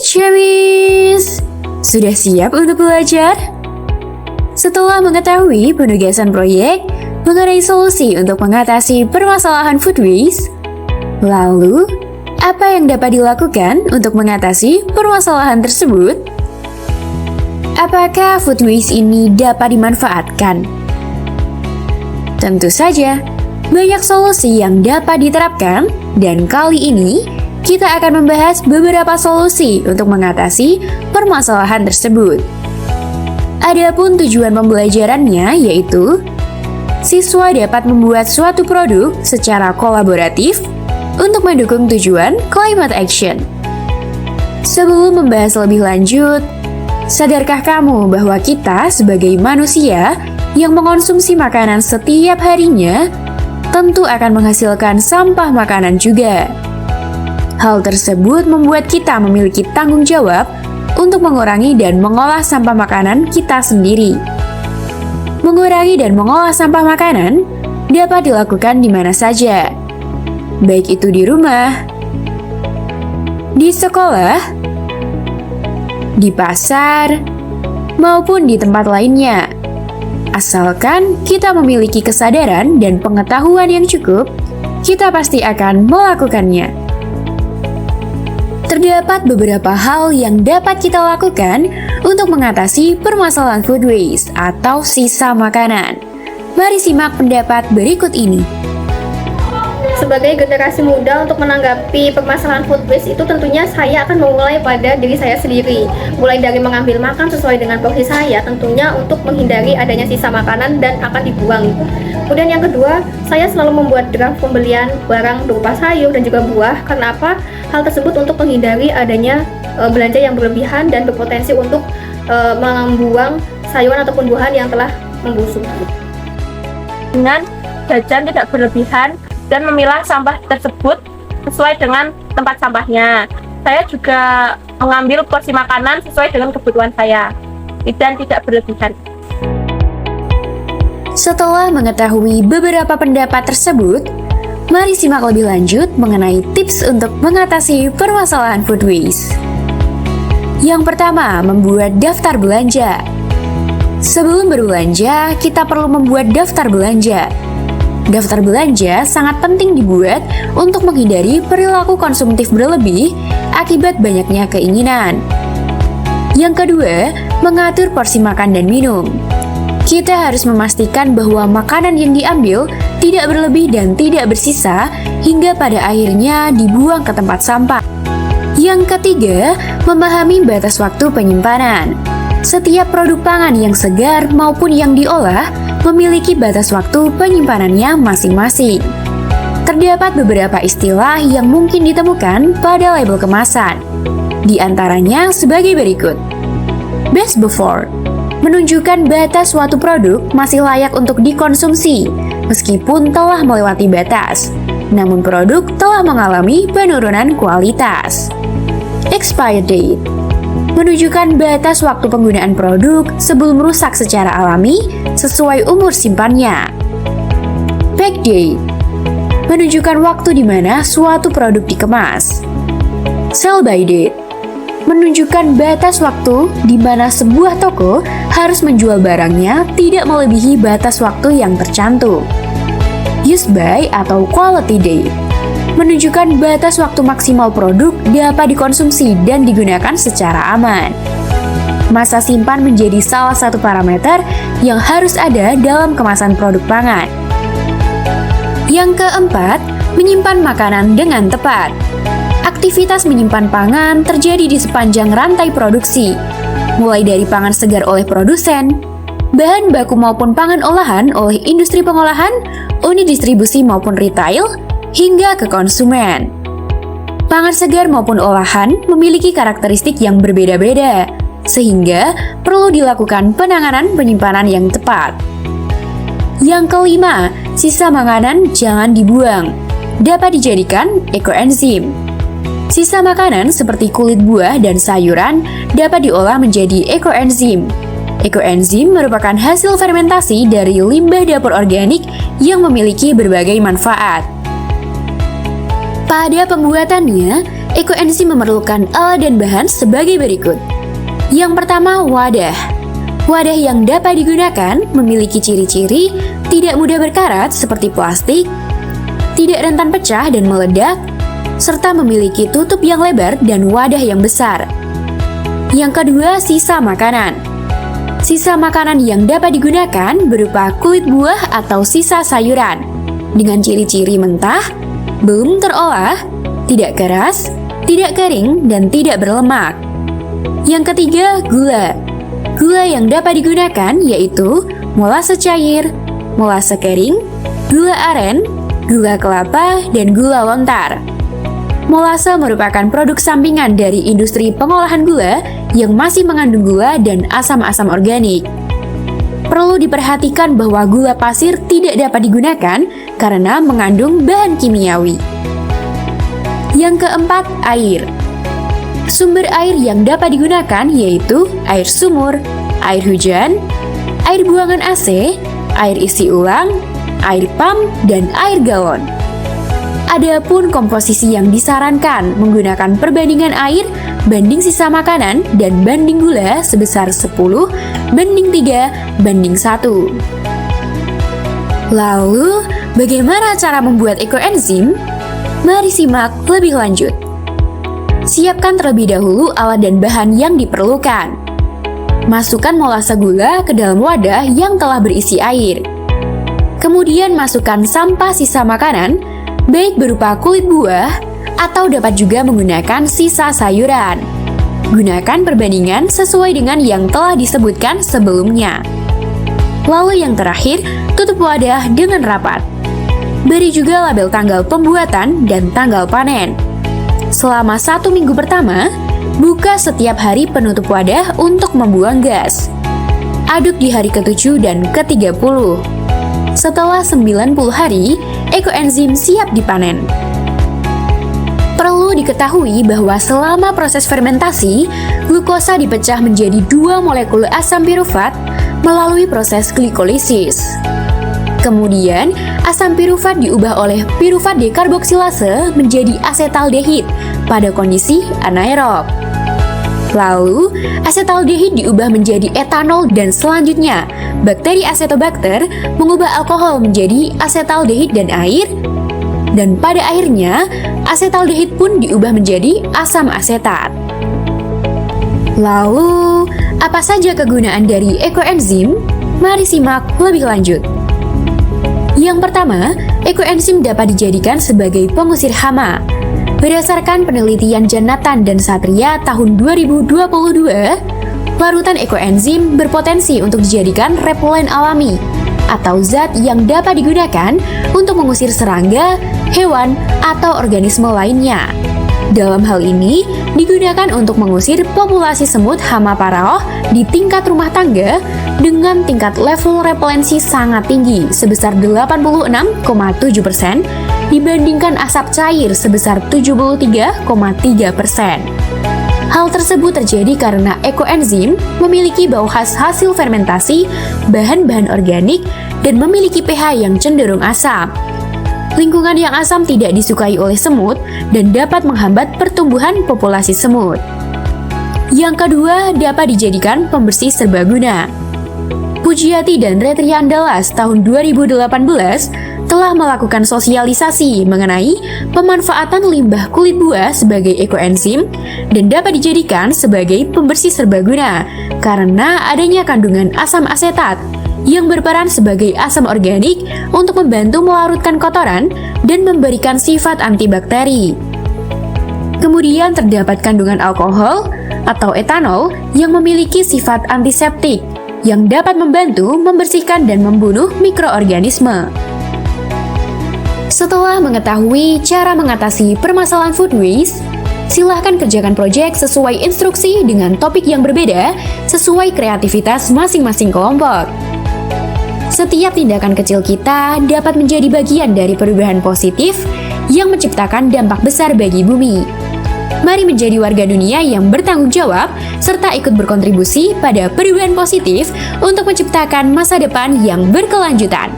Cherries! Sudah siap untuk belajar? Setelah mengetahui penugasan proyek mengenai solusi untuk mengatasi permasalahan food waste, lalu apa yang dapat dilakukan untuk mengatasi permasalahan tersebut? Apakah food waste ini dapat dimanfaatkan? Tentu saja, banyak solusi yang dapat diterapkan, dan kali ini kita akan membahas beberapa solusi untuk mengatasi permasalahan tersebut. Adapun tujuan pembelajarannya yaitu siswa dapat membuat suatu produk secara kolaboratif untuk mendukung tujuan climate action. Sebelum membahas lebih lanjut, sadarkah kamu bahwa kita sebagai manusia yang mengonsumsi makanan setiap harinya tentu akan menghasilkan sampah makanan juga. Hal tersebut membuat kita memiliki tanggung jawab untuk mengurangi dan mengolah sampah makanan kita sendiri. Mengurangi dan mengolah sampah makanan dapat dilakukan di mana saja, baik itu di rumah, di sekolah, di pasar, maupun di tempat lainnya. Asalkan kita memiliki kesadaran dan pengetahuan yang cukup, kita pasti akan melakukannya. Terdapat beberapa hal yang dapat kita lakukan untuk mengatasi permasalahan food waste atau sisa makanan. Mari simak pendapat berikut ini. Sebagai generasi muda untuk menanggapi permasalahan food waste itu tentunya saya akan memulai pada diri saya sendiri. Mulai dari mengambil makan sesuai dengan porsi saya tentunya untuk menghindari adanya sisa makanan dan akan dibuang. Kemudian yang kedua, saya selalu membuat draft pembelian barang berupa sayur dan juga buah. Karena apa? Hal tersebut untuk menghindari adanya belanja yang berlebihan dan berpotensi untuk membuang sayuran ataupun buahan yang telah membusuk. Dengan jajan tidak berlebihan dan memilah sampah tersebut sesuai dengan tempat sampahnya. Saya juga mengambil porsi makanan sesuai dengan kebutuhan saya dan tidak berlebihan. Setelah mengetahui beberapa pendapat tersebut, mari simak lebih lanjut mengenai tips untuk mengatasi permasalahan food waste. Yang pertama, membuat daftar belanja. Sebelum berbelanja, kita perlu membuat daftar belanja. Daftar belanja sangat penting dibuat untuk menghindari perilaku konsumtif berlebih akibat banyaknya keinginan. Yang kedua, mengatur porsi makan dan minum. Kita harus memastikan bahwa makanan yang diambil tidak berlebih dan tidak bersisa hingga pada akhirnya dibuang ke tempat sampah. Yang ketiga, memahami batas waktu penyimpanan. Setiap produk pangan yang segar maupun yang diolah memiliki batas waktu penyimpanannya masing-masing. Terdapat beberapa istilah yang mungkin ditemukan pada label kemasan. Di antaranya sebagai berikut. Best before menunjukkan batas suatu produk masih layak untuk dikonsumsi meskipun telah melewati batas, namun produk telah mengalami penurunan kualitas. Expired date menunjukkan batas waktu penggunaan produk sebelum rusak secara alami sesuai umur simpannya. Pack date menunjukkan waktu di mana suatu produk dikemas. Sell by date menunjukkan batas waktu di mana sebuah toko harus menjual barangnya tidak melebihi batas waktu yang tercantum. Use by atau quality date menunjukkan batas waktu maksimal produk dapat dikonsumsi dan digunakan secara aman. Masa simpan menjadi salah satu parameter yang harus ada dalam kemasan produk pangan. Yang keempat, menyimpan makanan dengan tepat. Aktivitas menyimpan pangan terjadi di sepanjang rantai produksi, mulai dari pangan segar oleh produsen, bahan baku maupun pangan olahan oleh industri pengolahan, unit distribusi maupun retail, hingga ke konsumen. Pangan segar maupun olahan memiliki karakteristik yang berbeda-beda, sehingga perlu dilakukan penanganan penyimpanan yang tepat. Yang kelima, sisa makanan jangan dibuang. Dapat dijadikan ekoenzim. Sisa makanan seperti kulit buah dan sayuran dapat diolah menjadi ekoenzim. Ekoenzim merupakan hasil fermentasi dari limbah dapur organik yang memiliki berbagai manfaat. Pada pembuatannya, Ekoenzim memerlukan alat dan bahan sebagai berikut. Yang pertama, wadah. Wadah yang dapat digunakan memiliki ciri-ciri tidak mudah berkarat seperti plastik, tidak rentan pecah dan meledak, serta memiliki tutup yang lebar dan wadah yang besar. Yang kedua, sisa makanan. Sisa makanan yang dapat digunakan berupa kulit buah atau sisa sayuran dengan ciri-ciri mentah, belum terolah, tidak keras, tidak kering, dan tidak berlemak. Yang ketiga, gula. Gula yang dapat digunakan yaitu molase cair, molase kering, gula aren, gula kelapa, dan gula lontar. Molase merupakan produk sampingan dari industri pengolahan gula yang masih mengandung gula dan asam-asam organik. Perlu diperhatikan bahwa gula pasir tidak dapat digunakan karena mengandung bahan kimiawi. Yang keempat, air. Sumber air yang dapat digunakan yaitu air sumur, air hujan, air buangan AC, air isi ulang, air pump, dan air galon. Adapun komposisi yang disarankan menggunakan perbandingan air banding sisa makanan dan banding gula sebesar 10:3:1. Lalu, bagaimana cara membuat ekoenzim? Mari simak lebih lanjut. Siapkan terlebih dahulu alat dan bahan yang diperlukan. Masukkan molase gula ke dalam wadah yang telah berisi air. Kemudian masukkan sampah sisa makanan, baik berupa kulit buah atau dapat juga menggunakan sisa sayuran. Gunakan perbandingan sesuai dengan yang telah disebutkan sebelumnya. Lalu yang terakhir, tutup wadah dengan rapat. Beri juga label tanggal pembuatan dan tanggal panen. Selama 1 minggu pertama, buka setiap hari penutup wadah untuk membuang gas. Aduk di hari ke-7 dan ke-30. Setelah 90 hari, ekoenzim siap dipanen. Perlu diketahui bahwa selama proses fermentasi, glukosa dipecah menjadi 2 molekul asam pirufat melalui proses glikolisis. Kemudian, asam pirufat diubah oleh pirufat dekarboksilase menjadi asetaldehid pada kondisi anaerob. Lalu, asetaldehid diubah menjadi etanol dan selanjutnya, bakteri Acetobacter mengubah alkohol menjadi asetaldehid dan air. Dan pada akhirnya, asetaldehid pun diubah menjadi asam asetat. Lalu, apa saja kegunaan dari ekoenzim? Mari simak lebih lanjut. Yang pertama, ekoenzim dapat dijadikan sebagai pengusir hama. Berdasarkan penelitian Janatan dan Satria tahun 2022, larutan ekoenzim berpotensi untuk dijadikan repolen alami atau zat yang dapat digunakan untuk mengusir serangga, hewan, atau organisme lainnya. Dalam hal ini, digunakan untuk mengusir populasi semut hama paraoh di tingkat rumah tangga dengan tingkat level repelensi sangat tinggi sebesar 86,7% dibandingkan asap cair sebesar 73,3%. Hal tersebut terjadi karena ekoenzim memiliki bau khas hasil fermentasi bahan-bahan organik dan memiliki pH yang cenderung asam. Lingkungan yang asam tidak disukai oleh semut dan dapat menghambat pertumbuhan populasi semut. Yang kedua, dapat dijadikan pembersih serbaguna. Pujiati dan Retrian Dallas tahun 2018 telah melakukan sosialisasi mengenai pemanfaatan limbah kulit buah sebagai ekoenzim dan dapat dijadikan sebagai pembersih serbaguna karena adanya kandungan asam asetat yang berperan sebagai asam organik untuk membantu melarutkan kotoran dan memberikan sifat antibakteri. Kemudian terdapat kandungan alkohol atau etanol yang memiliki sifat antiseptik yang dapat membantu membersihkan dan membunuh mikroorganisme. Setelah mengetahui cara mengatasi permasalahan food waste, silahkan kerjakan proyek sesuai instruksi dengan topik yang berbeda sesuai kreativitas masing-masing kelompok. Setiap tindakan kecil kita dapat menjadi bagian dari perubahan positif yang menciptakan dampak besar bagi bumi. Mari menjadi warga dunia yang bertanggung jawab serta ikut berkontribusi pada perubahan positif untuk menciptakan masa depan yang berkelanjutan.